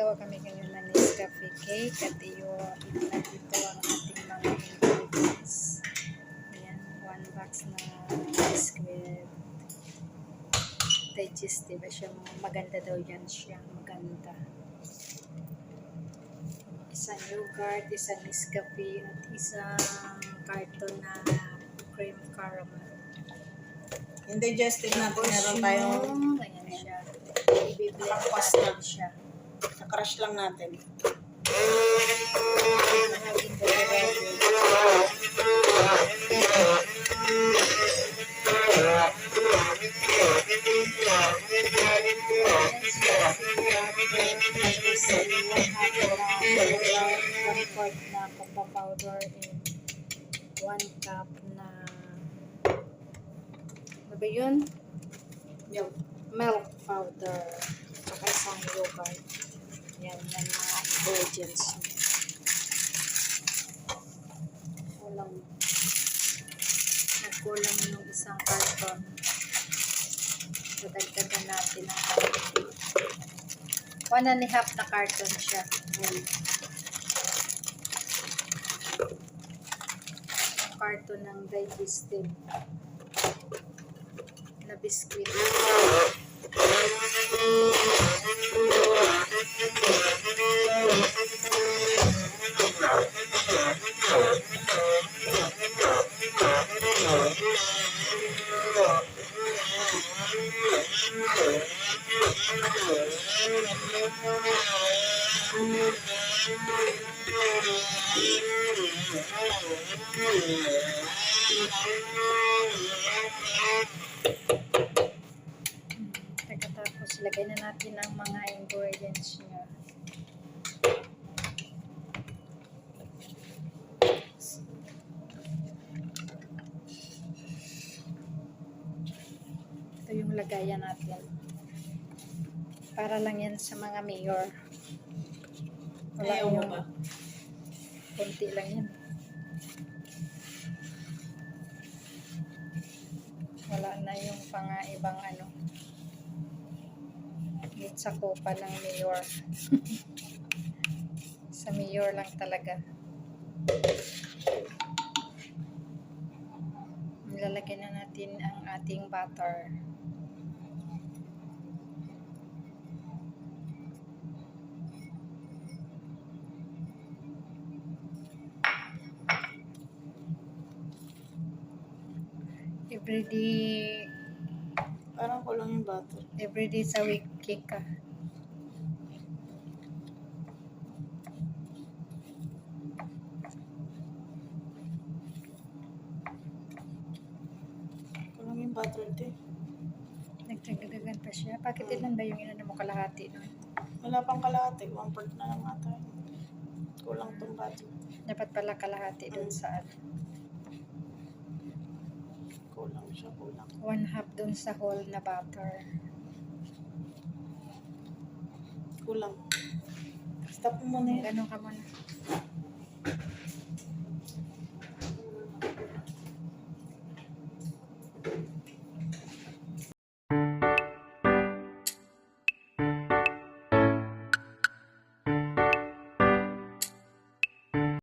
Gagawa kami ngayon ng Nescafe cake at ito ang ating mga ingredients. Ayan, 1 box na biscuit. Digestive siya. Maganda daw yan siya. Maganda. Isang yogurt, isang Nescafe, at isang carton na cream caramel. Yung digestive natin, meron tayong ayan siya. I-blend natin siya. na-crush lang natin. One-fourth na cocoa powder and 1 cup na ano ba yun? Milk powder. Saka isang yogurt. Yan mga ingredients. Nagkulang yung isang carton. Dadagdagan natin ang carton. 1.5 na carton siya. Ang carton ng digestive na biscuit. Pagkatapos, lagay na natin ang mga ingredients niya. Ito yung lagayan natin. Para lang yan sa mga mayor. Wala Ayaw mo yung ba? konti lang yan. Wala na yung pang ibang ano. Sa kopa ng mayor. Sa mayor lang talaga. Nilalagyan na natin ang ating butter. Everyday Parang kulang yung butter. everyday sa week cake ka. Kulang yung butter din. Nagdagdagan pa siya. Bakit ilan ba yung inano mo kalahati nun? Wala pang kalahati. 1/4 na lang ata. Kulang tong butter. Dapat pala kalahati dun sa ano. Kulang siya, kulang. 1/2 dun sa whole na butter. Kulang. Stop mo muna yun. Ganun ka muna.